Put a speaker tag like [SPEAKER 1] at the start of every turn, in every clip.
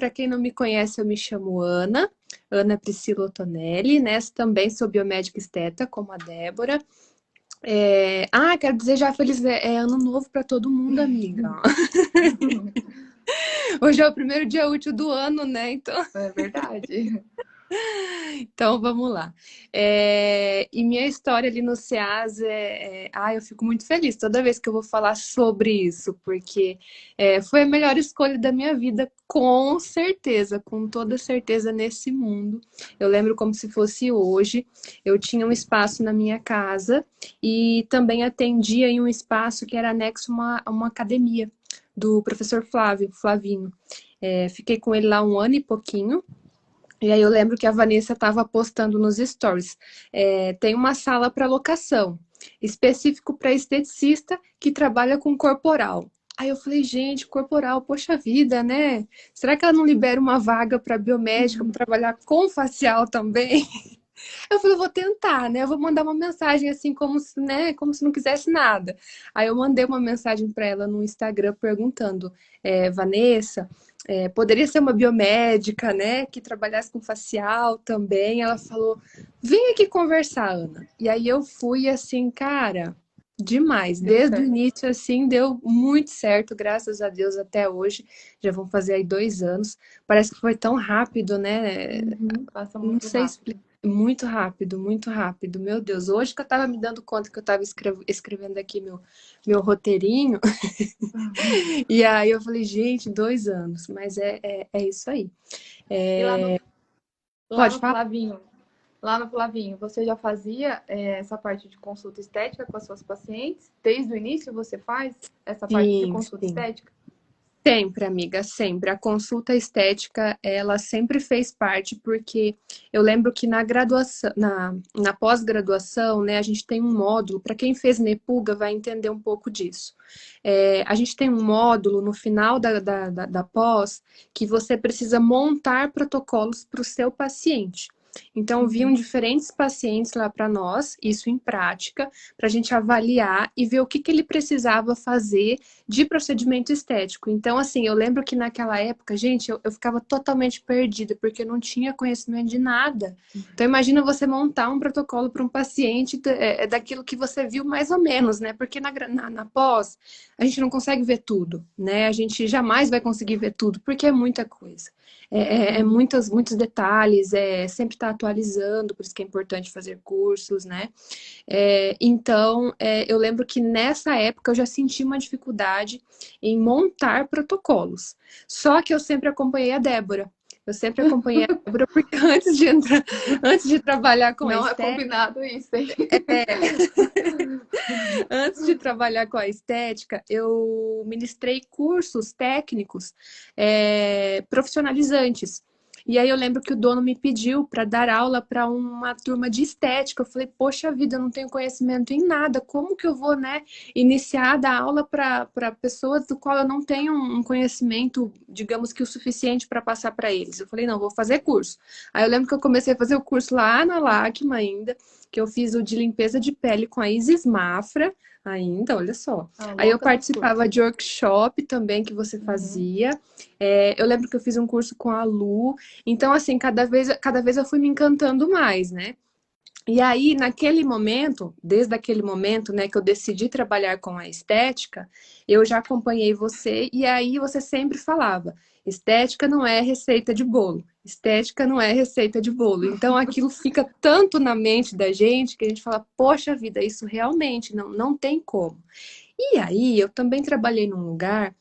[SPEAKER 1] para quem não me conhece, eu me chamo Ana, Ana Priscila Otonelli, né? Também sou biomédica esteta, como a Débora. Quero desejar feliz ano novo para todo mundo, amiga. Hoje é o primeiro dia útil do ano, né?
[SPEAKER 2] É verdade.
[SPEAKER 1] Então vamos lá. E minha história ali no SEAS eu fico muito feliz toda vez que eu vou falar sobre isso, porque foi a melhor escolha da minha vida, com certeza, com toda certeza nesse mundo. Eu lembro como se fosse hoje. Eu tinha um espaço na minha casa e também atendia em um espaço que era anexo a uma academia do professor Flavinho. Fiquei com ele lá um ano e pouquinho. E aí eu lembro que a Vanessa estava postando nos stories. Tem uma sala para locação, específico para esteticista que trabalha com corporal. Aí eu falei, gente, corporal, poxa vida, né? Será que ela não libera uma vaga para biomédica para trabalhar com facial também? Eu falei, vou tentar, né? Eu vou mandar uma mensagem assim, como se, né, como se não quisesse nada. Aí eu mandei uma mensagem para ela no Instagram perguntando, Vanessa, poderia ser uma biomédica, né, que trabalhasse com facial também. Ela falou, vem aqui conversar, Ana. E aí eu fui assim, cara, demais.
[SPEAKER 2] Deu
[SPEAKER 1] Desde o
[SPEAKER 2] certo.
[SPEAKER 1] início, assim, deu muito certo, graças a Deus, até hoje. Já vão fazer aí 2 anos. Parece que foi tão rápido, né?
[SPEAKER 2] Uhum. Passa
[SPEAKER 1] Não
[SPEAKER 2] muito
[SPEAKER 1] sei
[SPEAKER 2] rápido.
[SPEAKER 1] explicar. Muito rápido, muito rápido. Meu Deus, hoje que eu tava me dando conta que eu tava escrevendo aqui meu roteirinho, e aí eu falei, gente, 2 anos, mas é isso aí.
[SPEAKER 2] E lá
[SPEAKER 1] Pode
[SPEAKER 2] no
[SPEAKER 1] falar?
[SPEAKER 2] Flavinho, lá no Flavinho, você já fazia essa parte de consulta estética com as suas pacientes? Desde o início você faz essa parte de
[SPEAKER 1] Sim,
[SPEAKER 2] consulta
[SPEAKER 1] sim.
[SPEAKER 2] estética?
[SPEAKER 1] Sempre, amiga, sempre. A consulta estética, ela sempre fez parte, porque eu lembro que na graduação, na pós-graduação, né, a gente tem um módulo, para quem fez Nepuga vai entender um pouco disso. A gente tem um módulo no final da pós que você precisa montar protocolos para o seu paciente. Então, vinham
[SPEAKER 2] Uhum.
[SPEAKER 1] diferentes pacientes lá para nós, isso em prática, para a gente avaliar e ver o que ele precisava fazer de procedimento estético. Então, assim, eu lembro que naquela época, gente, eu ficava totalmente perdida, porque eu não tinha conhecimento de nada. Então, imagina você montar um protocolo para um paciente daquilo que você viu mais ou menos, né? Porque na pós, a gente não consegue ver tudo, né? A gente jamais vai conseguir ver tudo, porque é muita coisa. Muitos detalhes, sempre está atualizando, por isso que é importante fazer cursos, né? Eu lembro que nessa época eu já senti uma dificuldade em montar protocolos. Só que eu sempre acompanhei a Débora. Eu sempre acompanhei a Débora porque antes de trabalhar com a
[SPEAKER 2] Não é
[SPEAKER 1] estética,
[SPEAKER 2] combinado isso, hein?
[SPEAKER 1] antes de trabalhar com a estética, eu ministrei cursos técnicos profissionalizantes. E aí eu lembro que o dono me pediu para dar aula para uma turma de estética. Eu falei, poxa vida, eu não tenho conhecimento em nada. Como que eu vou, né, iniciar a dar aula para pessoas do qual eu não tenho um conhecimento, digamos que o suficiente para passar para eles? Eu falei, não, vou fazer curso. Aí eu lembro que eu comecei a fazer o curso lá na Lacma ainda, que eu fiz o de limpeza de pele com a Isis Mafra ainda, olha só.
[SPEAKER 2] Ah,
[SPEAKER 1] Aí eu
[SPEAKER 2] louca dos
[SPEAKER 1] participava
[SPEAKER 2] cursos.
[SPEAKER 1] de workshop também que você
[SPEAKER 2] Uhum.
[SPEAKER 1] fazia. Eu lembro que eu fiz um curso com a Lu. Então, assim, cada vez eu fui me encantando mais, né? E aí, naquele momento, desde aquele momento, né, que eu decidi trabalhar com a estética, eu já acompanhei você e aí você sempre falava: estética não é receita de bolo, estética não é receita de bolo. Então aquilo fica tanto na mente da gente que a gente fala: poxa vida, isso realmente não tem como. E aí, eu também trabalhei num lugar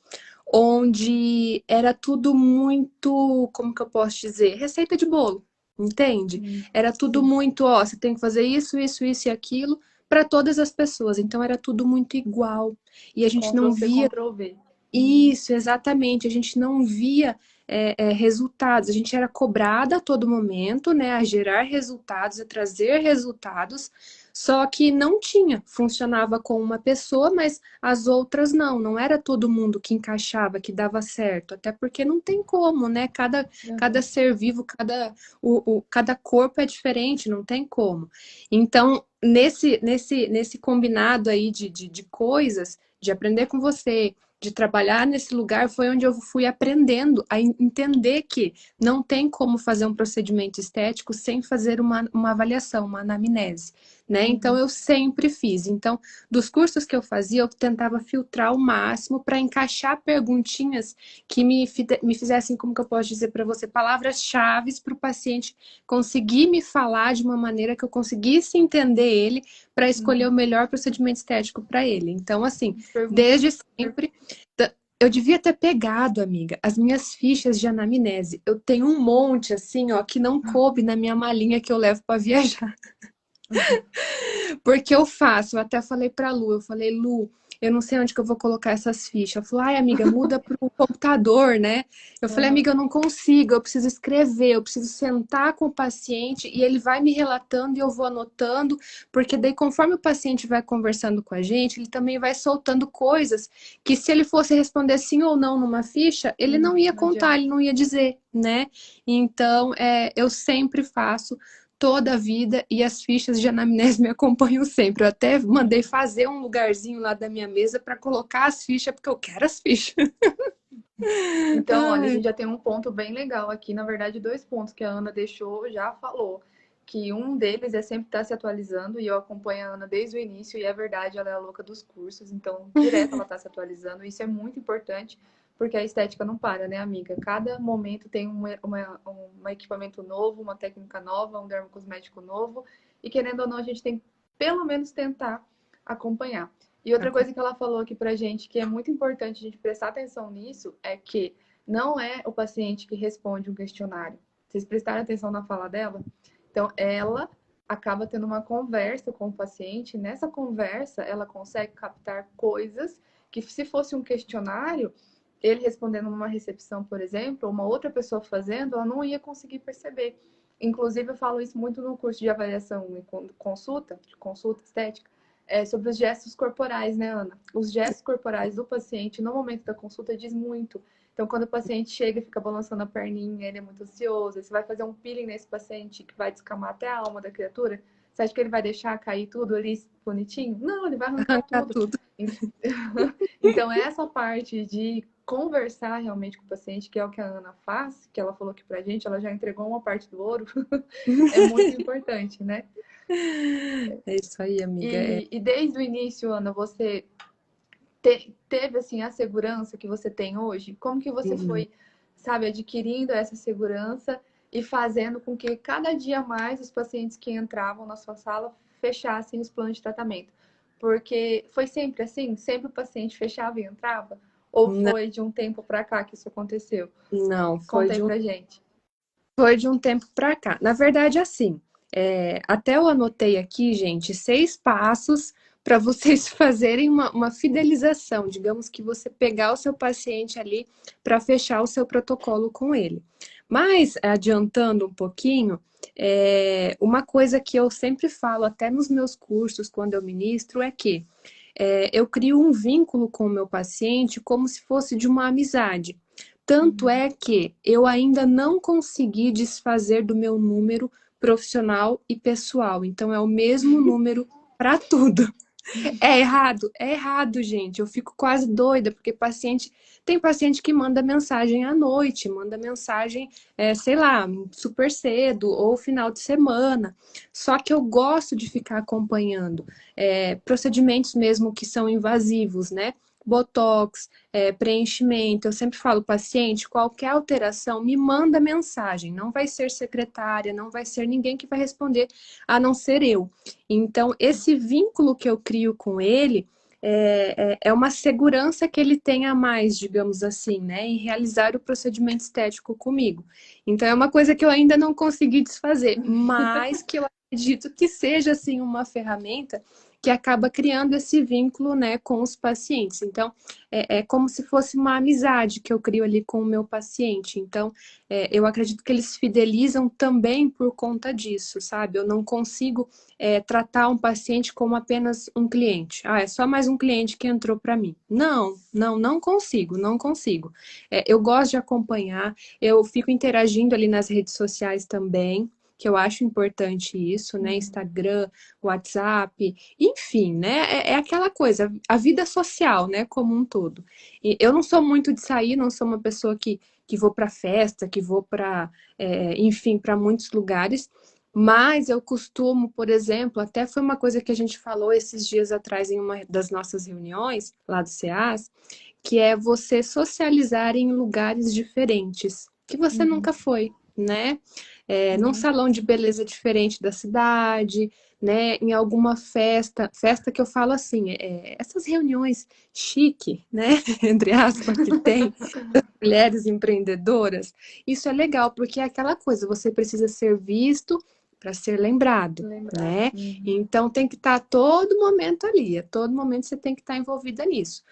[SPEAKER 1] onde era tudo muito, como que eu posso dizer, receita de bolo, entende? Era tudo
[SPEAKER 2] Sim.
[SPEAKER 1] muito, ó, você tem que fazer isso, isso, isso e aquilo para todas as pessoas. Então era tudo muito igual. E a gente
[SPEAKER 2] Ctrl
[SPEAKER 1] não
[SPEAKER 2] C,
[SPEAKER 1] via
[SPEAKER 2] Ctrl V.
[SPEAKER 1] isso, exatamente. A gente não via resultados. A gente era cobrada a todo momento, né, a gerar resultados, a trazer resultados, só que não tinha. Funcionava com uma pessoa, mas as outras não. Não era todo mundo que encaixava, que dava certo. Até porque não tem como, né? Cada
[SPEAKER 2] Uhum.
[SPEAKER 1] ser vivo, cada corpo é diferente, não tem como. Então, nesse combinado aí de coisas, de aprender com você de trabalhar nesse lugar foi onde eu fui aprendendo a entender que não tem como fazer um procedimento estético sem fazer uma avaliação, uma anamnese, né? Então, eu sempre fiz. Então, dos cursos que eu fazia, eu tentava filtrar ao máximo para encaixar perguntinhas que me fizessem, como que eu posso dizer para você, palavras-chave para o paciente conseguir me falar de uma maneira que eu conseguisse entender ele para escolher o melhor procedimento estético para ele. Então, assim, desde sempre, eu devia ter pegado, amiga, as minhas fichas de anamnese. Eu tenho um monte, assim, ó, que não coube na minha malinha que eu levo para viajar. Porque eu faço, eu até falei pra Lu, eu falei, Lu, eu não sei onde que eu vou colocar essas fichas. Ela falou, ai, amiga, muda pro computador, né? Eu falei, amiga, eu não consigo, eu preciso escrever, eu preciso sentar com o paciente e ele vai me relatando e eu vou anotando, porque daí conforme o paciente vai conversando com a gente, ele também vai soltando coisas que se ele fosse responder sim ou não numa ficha, ele não ia contar, ele não ia dizer, né? Então, eu sempre faço toda a vida e as fichas de anamnese me acompanham sempre. Eu até mandei fazer um lugarzinho lá da minha mesa para colocar as fichas, porque eu quero as fichas.
[SPEAKER 2] Então, olha, a gente já tem um ponto bem legal aqui. Na verdade, 2 pontos que a Ana deixou, já falou. Que um deles é sempre estar se atualizando, e eu acompanho a Ana desde o início, e é verdade, ela é a louca dos cursos, então direto ela está se atualizando. Isso é muito importante, porque a estética não para, né, amiga? Cada momento tem um equipamento novo, uma técnica nova, um dermocosmético novo, e querendo ou não, a gente tem que pelo menos tentar acompanhar. E outra coisa que ela falou aqui pra gente, que é muito importante a gente prestar atenção nisso, é que não é o paciente que responde um questionário. Vocês prestaram atenção na fala dela? Então, ela acaba tendo uma conversa com o paciente. Nessa conversa, ela consegue captar coisas que, se fosse um questionário, ele respondendo numa recepção, por exemplo, ou uma outra pessoa fazendo, ela não ia conseguir perceber. Inclusive, eu falo isso muito no curso de avaliação e consulta, de consulta estética, sobre os gestos corporais, né, Ana? Os gestos corporais do paciente no momento da consulta diz muito. Então, quando o paciente chega e fica balançando a perninha, ele é muito ansioso, você vai fazer um peeling nesse paciente que vai descamar até a alma da criatura, você acha que ele vai deixar cair tudo ali bonitinho? Não, ele vai arrancar tudo. Então, essa parte de conversar realmente com o paciente, que é o que a Ana faz, que ela falou aqui pra gente, ela já entregou uma parte do ouro, é muito importante, né?
[SPEAKER 1] É isso aí, amiga.
[SPEAKER 2] E desde o início, Ana, você teve assim a segurança que você tem hoje? Como que você foi, sabe, adquirindo essa segurança e fazendo com que cada dia mais os pacientes que entravam na sua sala fechassem os planos de tratamento? Porque foi sempre assim? Sempre o paciente fechava e entrava? Ou foi de um tempo para cá que isso aconteceu?
[SPEAKER 1] Não, foi
[SPEAKER 2] Conta aí pra gente.
[SPEAKER 1] Foi de um tempo para cá. Na verdade, assim, até eu anotei aqui, gente, 6 passos para vocês fazerem uma fidelização. Digamos que você pegar o seu paciente ali para fechar o seu protocolo com ele. Mas, adiantando um pouquinho, uma coisa que eu sempre falo, até nos meus cursos, quando eu ministro, é que eu crio um vínculo com o meu paciente como se fosse de uma amizade. Tanto é que eu ainda não consegui desfazer do meu número profissional e pessoal. Então, é o mesmo número para tudo. É errado, gente. Eu fico quase doida, porque tem paciente que manda mensagem à noite, manda mensagem, sei lá, super cedo ou final de semana. Só que eu gosto de ficar acompanhando procedimentos mesmo que são invasivos, né? Botox, preenchimento. Eu sempre falo, paciente, qualquer alteração, me manda mensagem. Não vai ser secretária, não vai ser ninguém que vai responder, a não ser eu. Então, esse vínculo que eu crio com ele é uma segurança que ele tem a mais, digamos assim, né, em realizar o procedimento estético comigo. Então, é uma coisa que eu ainda não consegui desfazer, mas que eu acredito que seja, assim, uma ferramenta que acaba criando esse vínculo, né, com os pacientes. Então, é como se fosse uma amizade que eu crio ali com o meu paciente. Então, eu acredito que eles fidelizam também por conta disso, sabe? Eu não consigo tratar um paciente como apenas um cliente. Ah, é só mais um cliente que entrou para mim. Não consigo, não consigo. Eu gosto de acompanhar, eu fico interagindo ali nas redes sociais também, que eu acho importante isso, né? Instagram, WhatsApp, enfim, né? É aquela coisa, a vida social, né? Como um todo. E eu não sou muito de sair, não sou uma pessoa que vou para festa, que vou para, enfim, para muitos lugares. Mas eu costumo, por exemplo, até foi uma coisa que a gente falou esses dias atrás em uma das nossas reuniões lá do CEAS, que é você socializar em lugares diferentes, que você
[SPEAKER 2] Uhum.
[SPEAKER 1] nunca foi, né? Num
[SPEAKER 2] Uhum.
[SPEAKER 1] salão de beleza diferente da cidade, né? Em alguma festa que eu falo assim, essas reuniões chique, né? Entre aspas, que tem mulheres empreendedoras, isso é legal, porque é aquela coisa, você precisa ser visto para ser lembrado,
[SPEAKER 2] Lembrado.
[SPEAKER 1] né?
[SPEAKER 2] Uhum.
[SPEAKER 1] Então tem que estar a todo momento ali, a todo momento você tem que estar envolvida nisso.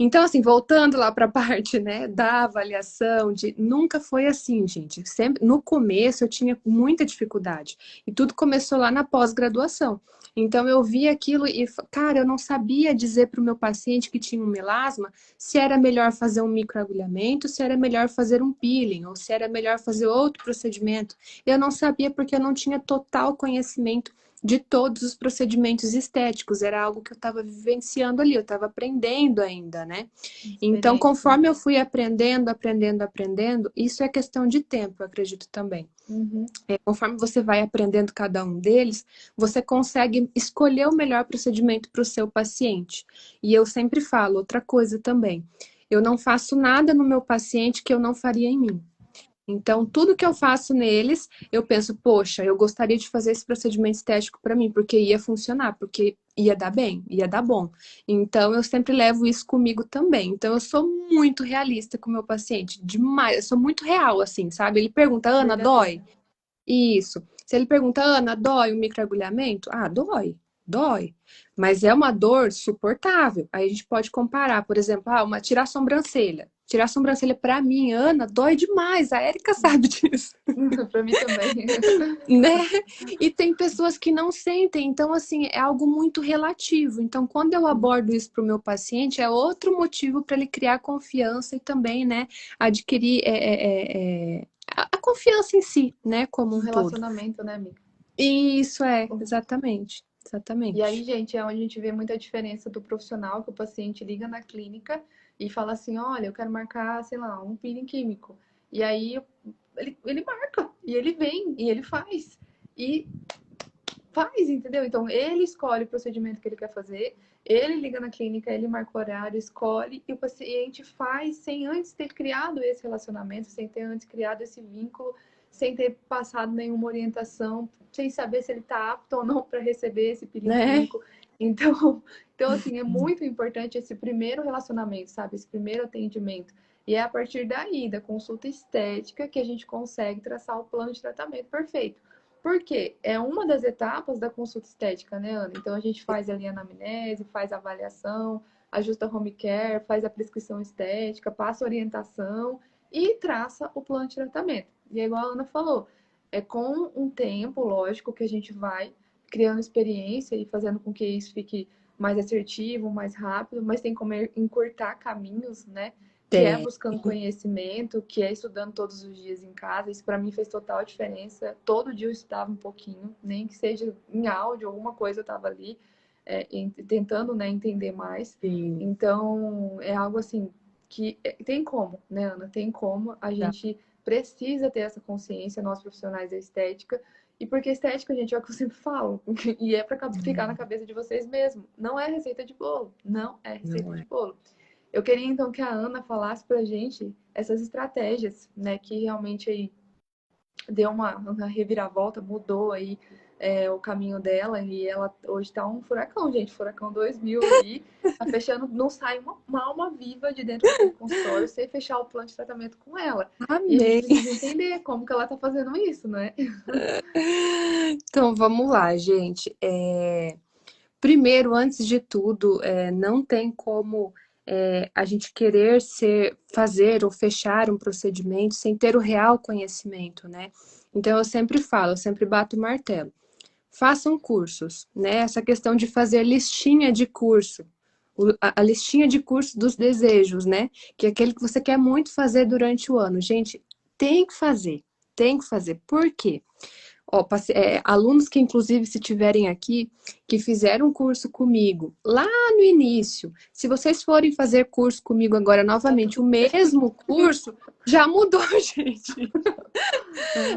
[SPEAKER 1] Então, assim, voltando lá para a parte, né, da avaliação, nunca foi assim, gente. Sempre, no começo eu tinha muita dificuldade. E tudo começou lá na pós-graduação. Então eu vi aquilo e, cara, eu não sabia dizer para o meu paciente que tinha um melasma se era melhor fazer um microagulhamento, se era melhor fazer um peeling, ou se era melhor fazer outro procedimento. Eu não sabia porque eu não tinha total conhecimento de todos os procedimentos estéticos, era algo que eu estava vivenciando ali, eu estava aprendendo ainda, né? Então,
[SPEAKER 2] Experiência.
[SPEAKER 1] conforme eu fui aprendendo, isso é questão de tempo, eu acredito também.
[SPEAKER 2] Uhum.
[SPEAKER 1] Conforme você vai aprendendo cada um deles, você consegue escolher o melhor procedimento para o seu paciente. E eu sempre falo outra coisa também. Eu não faço nada no meu paciente que eu não faria em mim. Então, tudo que eu faço neles, eu penso, poxa, eu gostaria de fazer esse procedimento estético para mim, porque ia funcionar, porque ia dar bem, ia dar bom. Então, eu sempre levo isso comigo também. Então, eu sou muito realista com o meu paciente, demais. Eu sou muito real, assim, sabe? Ele pergunta, Ana, dói?
[SPEAKER 2] Verdadeira.
[SPEAKER 1] Isso. Se ele pergunta, Ana, dói o microagulhamento? Ah, dói, dói. Mas é uma dor suportável. Aí a gente pode comparar, por exemplo, tirar a sobrancelha. Tirar a sobrancelha para mim, Ana, dói demais. A Érica sabe disso,
[SPEAKER 2] Para mim também.
[SPEAKER 1] né? E tem pessoas que não sentem. Então, assim, é algo muito relativo. Então, quando eu abordo isso para o meu paciente, é outro motivo para ele criar confiança e também, né, adquirir a confiança em si, né, como
[SPEAKER 2] Um
[SPEAKER 1] um todo.
[SPEAKER 2] relacionamento, né, amiga?
[SPEAKER 1] Isso exatamente,
[SPEAKER 2] E aí,
[SPEAKER 1] exatamente.
[SPEAKER 2] gente, é onde a gente vê muita diferença do profissional, que o paciente liga na clínica e fala assim, olha, eu quero marcar, sei lá, um peeling químico. E aí ele marca, e ele vem, e ele faz. E faz, entendeu? Então ele escolhe o procedimento que ele quer fazer, ele liga na clínica, ele marca o horário, escolhe, e o paciente faz sem antes ter criado esse relacionamento, sem ter antes criado esse vínculo, sem ter passado nenhuma orientação, sem saber se ele está apto ou não para receber esse peeling
[SPEAKER 1] Né?
[SPEAKER 2] químico. Então, assim, é muito importante esse primeiro relacionamento, sabe? Esse primeiro atendimento. E é a partir daí, da consulta estética, que a gente consegue traçar o plano de tratamento perfeito. Porque é uma das etapas da consulta estética, né, Ana? Então a gente faz ali a anamnese, faz a avaliação, ajusta a home care, faz a prescrição estética, passa a orientação e traça o plano de tratamento. E é igual a Ana falou, é com um tempo, lógico, que a gente vai criando experiência e fazendo com que isso fique mais assertivo, mais rápido, mas tem como encurtar caminhos, né? Que é
[SPEAKER 1] Tem.
[SPEAKER 2] buscando conhecimento, que é estudando todos os dias em casa. Isso para mim fez total diferença. Todo dia eu estudava um pouquinho, nem que seja em áudio, alguma coisa eu estava ali tentando, né, entender mais.
[SPEAKER 1] Sim,
[SPEAKER 2] Então, é algo assim que tem como, né, Ana? Tem como. A
[SPEAKER 1] tá.
[SPEAKER 2] gente precisa ter essa consciência, nós profissionais da estética. E porque estética, gente, é o que eu sempre falo. E é para ficar na cabeça de vocês mesmo. Não é receita de bolo. Não é receita
[SPEAKER 1] Não
[SPEAKER 2] de
[SPEAKER 1] é.
[SPEAKER 2] bolo. Eu queria então que a Ana falasse pra gente essas estratégias, né, que realmente aí deu uma reviravolta, mudou aí o caminho dela e ela hoje tá um furacão, gente, furacão 2000 aí, tá fechando, não sai uma alma viva de dentro daquele consultório sem fechar o plano de tratamento com ela. E a gente
[SPEAKER 1] Amei.
[SPEAKER 2] precisa entender como que ela tá fazendo isso, né?
[SPEAKER 1] Então, vamos lá, gente. Primeiro, antes de tudo, não tem como a gente querer fazer ou fechar um procedimento sem ter o real conhecimento, né? Então, eu sempre falo, eu sempre bato o martelo. Façam cursos, né? Essa questão de fazer listinha de curso, a listinha de curso dos desejos, né? Que é aquele que você quer muito fazer durante o ano. Gente, tem que fazer, tem que fazer. Por quê? Ó, alunos que, inclusive, se tiverem aqui, que fizeram um curso comigo lá no início, se vocês forem fazer curso comigo agora
[SPEAKER 2] Tá
[SPEAKER 1] novamente,
[SPEAKER 2] tudo
[SPEAKER 1] o
[SPEAKER 2] certo.
[SPEAKER 1] mesmo curso, já mudou, gente.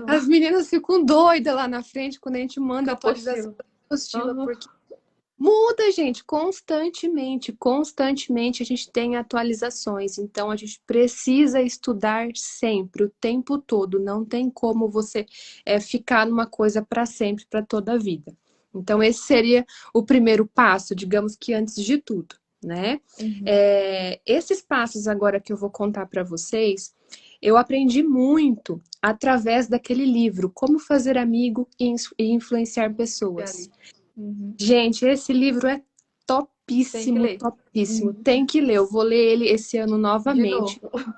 [SPEAKER 1] As meninas ficam doidas lá na frente quando a gente manda
[SPEAKER 2] Fica
[SPEAKER 1] atualização
[SPEAKER 2] apostila.
[SPEAKER 1] da apostila,
[SPEAKER 2] Aham.
[SPEAKER 1] porque muda, gente, constantemente, constantemente a gente tem atualizações, então a gente precisa estudar sempre, o tempo todo, não tem como você ficar numa coisa para sempre, para toda a vida. Então esse seria o primeiro passo, digamos que antes de tudo, né?
[SPEAKER 2] Uhum.
[SPEAKER 1] Esses passos agora que eu vou contar para vocês, eu aprendi muito através daquele livro, Como Fazer Amigo e Influenciar
[SPEAKER 2] E
[SPEAKER 1] Pessoas.
[SPEAKER 2] ali. Uhum.
[SPEAKER 1] Gente, esse livro é
[SPEAKER 2] Tem que
[SPEAKER 1] topíssimo,
[SPEAKER 2] ler.
[SPEAKER 1] topíssimo.
[SPEAKER 2] Uhum.
[SPEAKER 1] Tem que ler. Eu vou ler ele esse ano
[SPEAKER 2] De
[SPEAKER 1] novamente.
[SPEAKER 2] novo.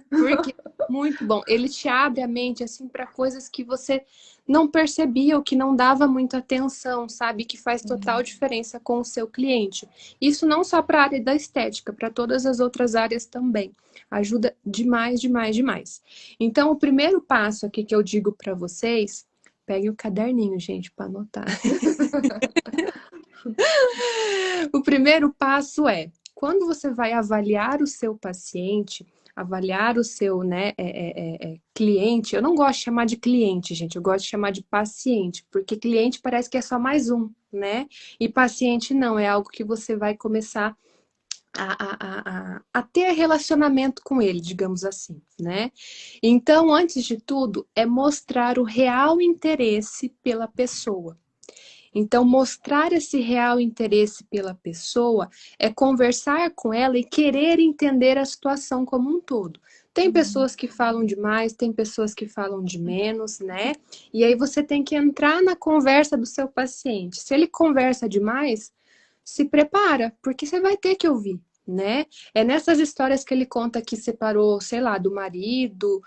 [SPEAKER 1] Porque é muito bom. Ele te abre a mente assim para coisas que você não percebia ou que não dava muita atenção, sabe? Que faz total
[SPEAKER 2] Uhum.
[SPEAKER 1] diferença com o seu cliente. Isso não só para a área da estética, para todas as outras áreas também. Ajuda demais, demais, demais. Então, o primeiro passo aqui que eu digo para vocês, peguem o caderninho, gente, para anotar. O primeiro passo é, quando você vai avaliar o seu paciente, avaliar o seu cliente, eu não gosto de chamar de cliente, gente, eu gosto de chamar de paciente, porque cliente parece que é só mais um, né? E paciente não, é algo que você vai começar a ter relacionamento com ele, digamos assim, né? Então, antes de tudo, é mostrar o real interesse pela pessoa. Então, mostrar esse real interesse pela pessoa é conversar com ela e querer entender a situação como um todo. Tem
[SPEAKER 2] Uhum.
[SPEAKER 1] pessoas que falam demais, tem pessoas que falam de menos, né? E aí você tem que entrar na conversa do seu paciente. Se ele conversa demais, se prepara, porque você vai ter que ouvir, né? É nessas histórias que ele conta que separou, sei lá, do marido,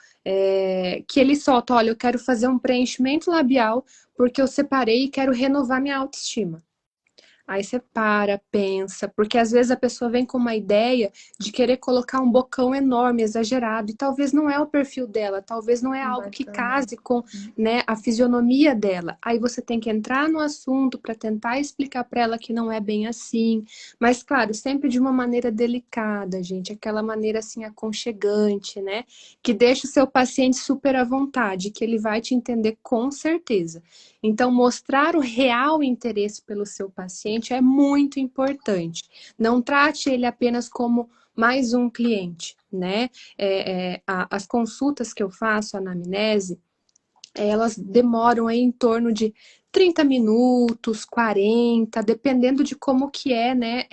[SPEAKER 1] que ele solta, olha, eu quero fazer um preenchimento labial porque eu separei e quero renovar minha autoestima. Aí você para, pensa, porque às vezes a pessoa vem com uma ideia de querer colocar um bocão enorme, exagerado, e talvez não é o perfil dela, talvez não é
[SPEAKER 2] Não
[SPEAKER 1] algo
[SPEAKER 2] vai
[SPEAKER 1] que
[SPEAKER 2] ficar bom.
[SPEAKER 1] case com,
[SPEAKER 2] Uhum.
[SPEAKER 1] né, a fisionomia dela. Aí você tem que entrar no assunto para tentar explicar para ela que não é bem assim, mas claro, sempre de uma maneira delicada, gente, aquela maneira assim aconchegante, né, que deixa o seu paciente super à vontade, que ele vai te entender com certeza. Então, mostrar o real interesse pelo seu paciente é muito importante. Não trate ele apenas como mais um cliente, né? As consultas que eu faço, a anamnese, elas demoram aí em torno de 30 minutos, 40, dependendo de como que é, né,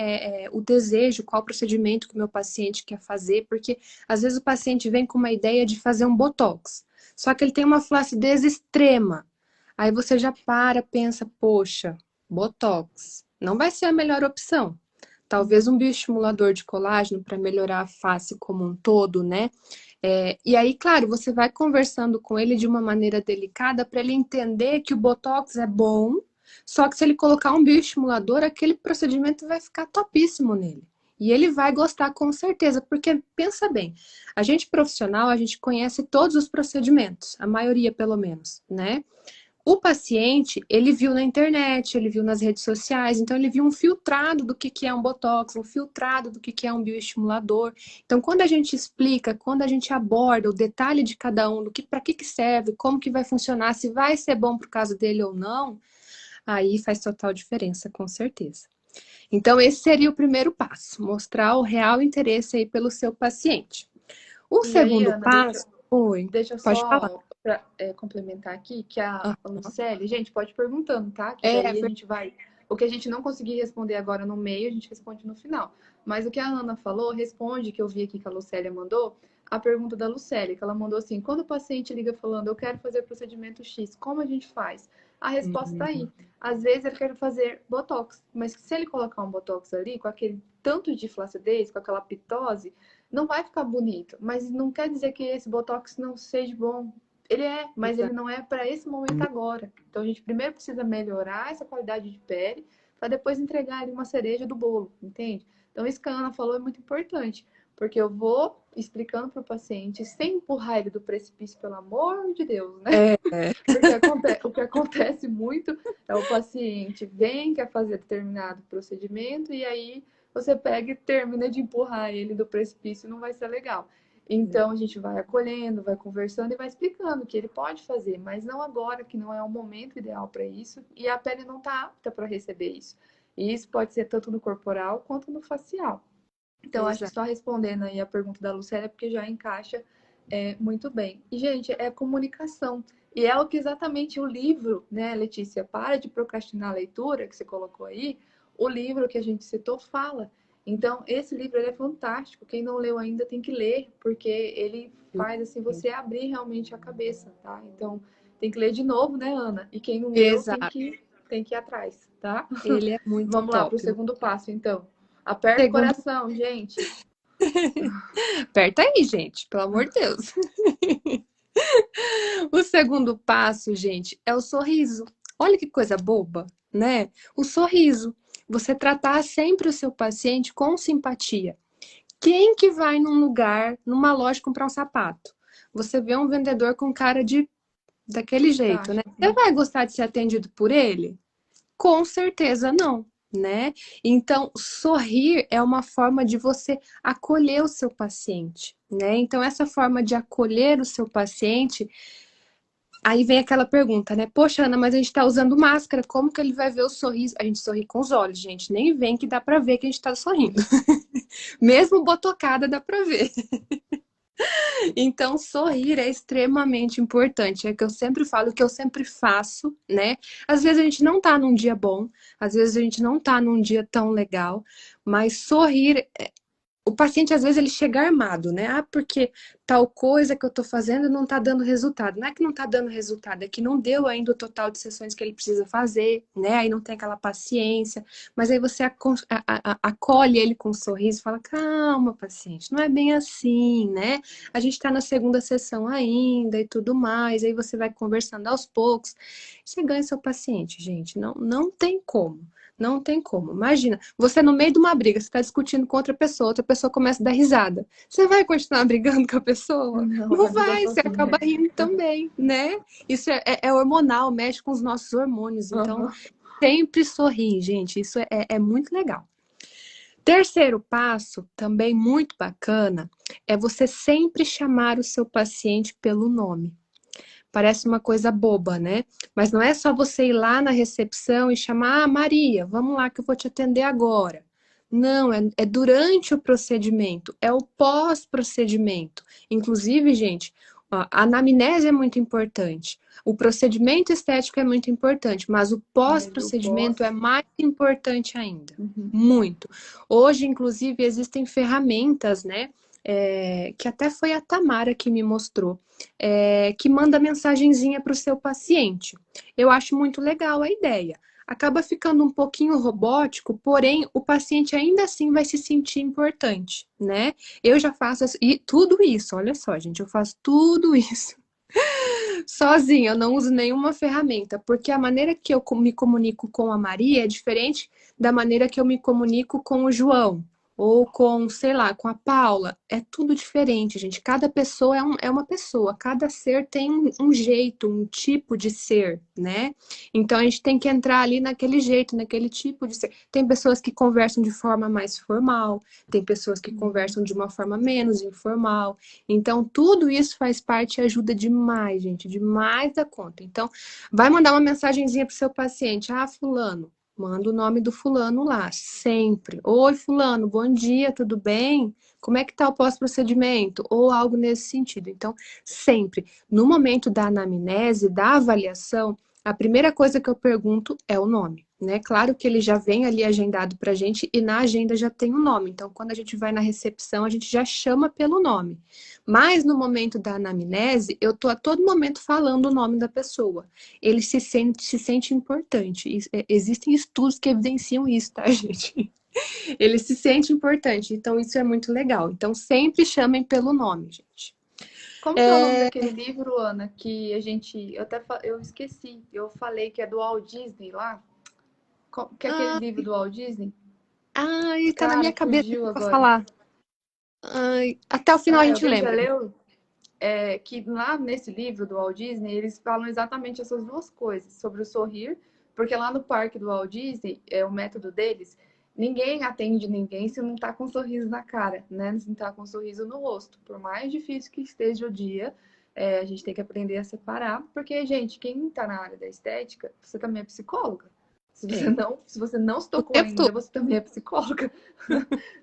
[SPEAKER 1] o desejo, qual procedimento que o meu paciente quer fazer, porque às vezes o paciente vem com uma ideia de fazer um botox, só que ele tem uma flacidez extrema. Aí você já para, pensa, poxa, botox não vai ser a melhor opção. Talvez um bioestimulador de colágeno para melhorar a face como um todo, né? E aí, claro, você vai conversando com ele de uma maneira delicada para ele entender que o Botox é bom, só que se ele colocar um bioestimulador, aquele procedimento vai ficar topíssimo nele. E ele vai gostar com certeza, porque pensa bem, a gente profissional, a gente conhece todos os procedimentos, a maioria pelo menos, né? O paciente, ele viu na internet, ele viu nas redes sociais, então ele viu um filtrado do que é um botox, um filtrado do que é um bioestimulador. Então, quando a gente explica, quando a gente aborda o detalhe de cada um, do que para que serve, como que vai funcionar, se vai ser bom para o caso dele ou não, aí faz total diferença, com certeza. Então, esse seria o primeiro passo, mostrar o real interesse aí pelo seu paciente. O
[SPEAKER 2] E aí,
[SPEAKER 1] segundo
[SPEAKER 2] Ana, deixa,
[SPEAKER 1] passo, oi,
[SPEAKER 2] deixa eu
[SPEAKER 1] pode falar.
[SPEAKER 2] só complementar aqui que a
[SPEAKER 1] Ah,
[SPEAKER 2] Lucélia, gente, pode ir perguntando, tá? Que
[SPEAKER 1] é,
[SPEAKER 2] daí a gente vai. O que a gente não conseguir responder agora no meio, a gente responde no final. Mas o que a Ana falou, responde, que eu vi aqui que a Lucélia mandou, a pergunta da Lucélia, que ela mandou assim: quando o paciente liga falando, eu quero fazer procedimento X, como a gente faz? A resposta tá aí. Às vezes ele quer fazer botox, mas se ele colocar um botox ali, com aquele tanto de flacidez, com aquela pitose, não vai ficar bonito. Mas não quer dizer que esse botox não seja bom. Ele é, mas ele não é para esse momento agora. Então a gente primeiro precisa melhorar essa qualidade de pele para depois entregar ele uma cereja do bolo, entende? Então isso que a Ana falou é muito importante, porque eu vou explicando para o paciente sem empurrar ele do precipício, pelo amor de Deus, né?
[SPEAKER 1] É,
[SPEAKER 2] Porque o que acontece muito é o paciente vem, quer fazer determinado procedimento, e aí você pega e termina de empurrar ele do precipício, não vai ser legal. Então a gente vai acolhendo, vai conversando e vai explicando que ele pode fazer, mas não agora, que não é o momento ideal para isso, e a pele não está apta para receber isso. E isso pode ser tanto no corporal quanto no facial. Então, acho que
[SPEAKER 1] exato.
[SPEAKER 2] só respondendo aí a pergunta da Lucélia, porque já encaixa muito bem. E, gente, é comunicação. E é o que exatamente o livro, né, Letícia? Para de procrastinar a leitura, que você colocou aí, o livro que a gente citou fala. Então, esse livro ele é fantástico. Quem não leu ainda tem que ler, porque ele faz assim você abrir realmente a cabeça, tá? Então, tem que ler de novo, né, Ana? E quem não leu
[SPEAKER 1] Exato.
[SPEAKER 2] tem que ir atrás, tá?
[SPEAKER 1] Ele é muito
[SPEAKER 2] Vamos lá para o
[SPEAKER 1] top.
[SPEAKER 2] segundo passo, então. Aperta o
[SPEAKER 1] Segundo,
[SPEAKER 2] coração, gente.
[SPEAKER 1] aperta aí, gente, pelo amor de Deus. O segundo passo, gente, é o sorriso. Olha que coisa boba, né? O sorriso. Você tratar sempre o seu paciente com simpatia. Quem que vai num lugar, numa loja comprar um sapato? Você vê um vendedor com cara de daquele jeito, né?
[SPEAKER 2] Tacho.
[SPEAKER 1] Você vai gostar de ser atendido por ele? Com certeza não, né? Então, sorrir é uma forma de você acolher o seu paciente, né? Então, essa forma de acolher o seu paciente, aí vem aquela pergunta, né? Poxa, Ana, mas a gente tá usando máscara, como que ele vai ver o sorriso? A gente sorri com os olhos, gente. Nem vem que dá pra ver que a gente tá sorrindo. Mesmo botocada dá pra ver. Então, sorrir é extremamente importante. É o que eu sempre falo, o que eu sempre faço, né? Às vezes a gente não tá num dia bom, às vezes a gente não tá num dia tão legal, mas sorrir o paciente, às vezes, ele chega armado, né? Ah, porque tal coisa que eu tô fazendo não tá dando resultado. Não é que não tá dando resultado, é que não deu ainda o total de sessões que ele precisa fazer, né? Aí não tem aquela paciência. Mas aí você acolhe ele com um sorriso e fala: calma, paciente, não é bem assim, né? A gente tá na segunda sessão ainda e tudo mais. Aí você vai conversando aos poucos. Você ganha seu paciente, gente. Não, não tem como. Não tem como. Imagina, você no meio de uma briga, você está discutindo com outra pessoa começa a dar risada. Você vai continuar brigando com a pessoa?
[SPEAKER 2] Não,
[SPEAKER 1] Não
[SPEAKER 2] vai não dar
[SPEAKER 1] vai, você
[SPEAKER 2] sozinho,
[SPEAKER 1] acaba
[SPEAKER 2] né?
[SPEAKER 1] rindo também, né? Isso é hormonal, mexe com os nossos hormônios. Então,
[SPEAKER 2] Uhum.
[SPEAKER 1] sempre sorrir, gente. Isso é muito legal. Terceiro passo, também muito bacana, é você sempre chamar o seu paciente pelo nome. Parece uma coisa boba, né? Mas não é só você ir lá na recepção e chamar, ah, Maria, vamos lá que eu vou te atender agora. Não, é durante o procedimento, é o pós-procedimento. Inclusive, gente, a anamnese é muito importante, o procedimento estético é muito importante, mas o
[SPEAKER 2] Mas o
[SPEAKER 1] pós-procedimento é
[SPEAKER 2] pós.
[SPEAKER 1] mais importante ainda.
[SPEAKER 2] Uhum.
[SPEAKER 1] Muito. Hoje, inclusive, existem ferramentas, né? Que até foi a Tamara que me mostrou que manda mensagenzinha para o seu paciente. Eu acho muito legal a ideia. Acaba ficando um pouquinho robótico, porém o paciente ainda assim vai se sentir importante, né? Eu já faço e tudo isso, olha só, gente, eu faço tudo isso sozinha, eu não uso nenhuma ferramenta, porque a maneira que eu me comunico com a Maria é diferente da maneira que eu me comunico com o João, ou com, sei lá, com a Paula. É tudo diferente, gente. Cada pessoa é uma pessoa, cada ser tem um jeito, um tipo de ser, né? Então a gente tem que entrar ali naquele jeito, naquele tipo de ser. Tem pessoas que conversam de forma mais formal, tem pessoas que conversam de uma forma menos informal. Então, tudo isso faz parte e ajuda demais, gente, demais da conta. Então, vai mandar uma mensagenzinha pro seu paciente. Ah, fulano, manda o nome do fulano lá, sempre. Oi, fulano, bom dia, tudo bem? Como é que tá o pós-procedimento? Ou algo nesse sentido. Então, sempre, no momento da anamnese, da avaliação, a primeira coisa que eu pergunto é o nome, né? Claro que ele já vem ali agendado pra gente e na agenda já tem o nome. Então, quando a gente vai na recepção, a gente já chama pelo nome. Mas no momento da anamnese, eu tô a todo momento falando o nome da pessoa. Ele se sente importante. Existem estudos que evidenciam isso, tá, gente? Ele se sente importante, então isso é muito legal. Então sempre chamem pelo nome, gente.
[SPEAKER 2] Como que é o nome daquele livro, Ana, que a gente. Eu esqueci. Eu falei que é do Walt Disney lá. Que é aquele
[SPEAKER 1] Ah,
[SPEAKER 2] livro do Walt Disney?
[SPEAKER 1] ai, tá na
[SPEAKER 2] Cara,
[SPEAKER 1] minha cabeça
[SPEAKER 2] fugiu
[SPEAKER 1] aqui pra
[SPEAKER 2] agora.
[SPEAKER 1] falar. Ai, até o final a
[SPEAKER 2] Ah,
[SPEAKER 1] gente
[SPEAKER 2] alguém já
[SPEAKER 1] lembra.
[SPEAKER 2] leu? Que lá nesse livro do Walt Disney, eles falam exatamente essas duas coisas, sobre o sorrir, porque lá no parque do Walt Disney, o método deles, ninguém atende ninguém se não tá com um sorriso na cara, né? Se não tá com um sorriso no rosto. Por mais difícil que esteja o dia, a gente tem que aprender a separar, porque, gente, quem tá na área da estética, você também é psicóloga.
[SPEAKER 1] É,
[SPEAKER 2] Se você não se
[SPEAKER 1] o
[SPEAKER 2] tocou
[SPEAKER 1] tempo todo.
[SPEAKER 2] ainda, você também é psicóloga,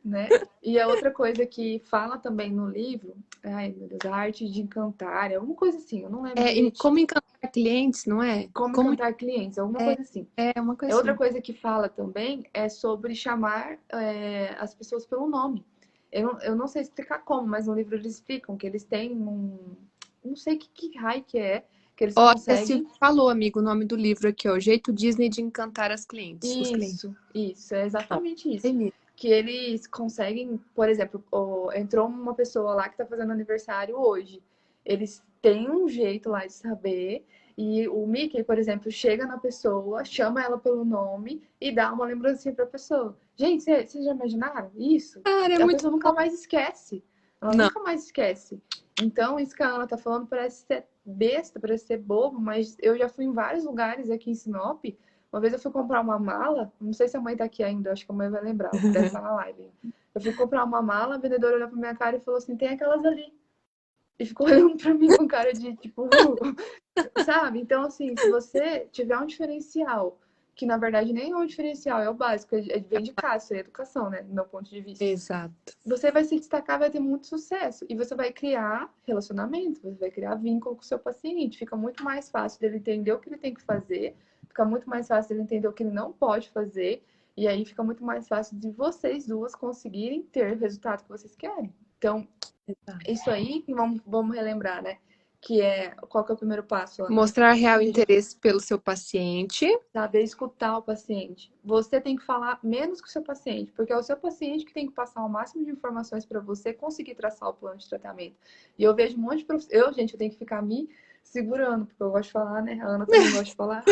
[SPEAKER 2] né? E a outra coisa que fala também no livro, ai meu Deus, a arte de encantar, é alguma coisa assim, eu não lembro
[SPEAKER 1] Como
[SPEAKER 2] direitinho.
[SPEAKER 1] encantar clientes, não é?
[SPEAKER 2] Como
[SPEAKER 1] Como
[SPEAKER 2] encantar clientes, alguma
[SPEAKER 1] é,
[SPEAKER 2] coisa assim.
[SPEAKER 1] é uma
[SPEAKER 2] É
[SPEAKER 1] coisa
[SPEAKER 2] outra
[SPEAKER 1] assim.
[SPEAKER 2] coisa que fala também é sobre chamar as pessoas pelo nome. Eu não sei explicar como, mas no livro eles explicam que eles têm não sei que raio que eles
[SPEAKER 1] Olha, a Silvia
[SPEAKER 2] conseguem.
[SPEAKER 1] falou, amigo, o nome do livro aqui, ó, O Jeito Disney de Encantar as Clientes, os clientes.
[SPEAKER 2] Isso, é
[SPEAKER 1] Ó,
[SPEAKER 2] exatamente isso.
[SPEAKER 1] tem isso.
[SPEAKER 2] Que eles conseguem, por exemplo, entrou uma pessoa lá que está fazendo aniversário hoje. Eles têm um jeito lá de saber. E o Mickey, por exemplo, chega na pessoa, chama ela pelo nome e dá uma lembrancinha para a pessoa. Gente, vocês já imaginaram isso?
[SPEAKER 1] Cara, é
[SPEAKER 2] A
[SPEAKER 1] muito
[SPEAKER 2] pessoa nunca
[SPEAKER 1] bom.
[SPEAKER 2] mais esquece. Ela
[SPEAKER 1] Não,
[SPEAKER 2] nunca mais esquece. Então, isso que a Ana tá falando parece ser besta, parece ser bobo, mas eu já fui em vários lugares aqui em Sinop. Uma vez eu fui comprar uma mala, não sei se a mãe tá aqui ainda, acho que a mãe vai lembrar, deve estar na live. Eu fui comprar uma mala, a vendedora olhou pra minha cara e falou assim: tem aquelas ali. E ficou olhando pra mim com cara de tipo, sabe? Então, assim, se você tiver um diferencial, que na verdade nem é um diferencial, é o básico, vem de casa, é educação, né? Do meu ponto de vista.
[SPEAKER 1] exato.
[SPEAKER 2] Você vai se destacar, vai ter muito sucesso. E você vai criar relacionamento, você vai criar vínculo com o seu paciente. Fica muito mais fácil dele entender o que ele tem que fazer, fica muito mais fácil dele entender o que ele não pode fazer. E aí fica muito mais fácil de vocês duas conseguirem ter o resultado que vocês querem. Então,
[SPEAKER 1] Exato.
[SPEAKER 2] isso aí, vamos relembrar, né? Qual que é o primeiro passo, Ana?
[SPEAKER 1] Mostrar real
[SPEAKER 2] Você já
[SPEAKER 1] interesse pelo seu paciente.
[SPEAKER 2] saber escutar o paciente. Você tem que falar menos que o seu paciente, porque é o seu paciente que tem que passar o máximo de informações para você conseguir traçar o plano de tratamento. E eu vejo um monte de gente, eu tenho que ficar me segurando, porque eu gosto de falar, né? A Ana também gosta de falar.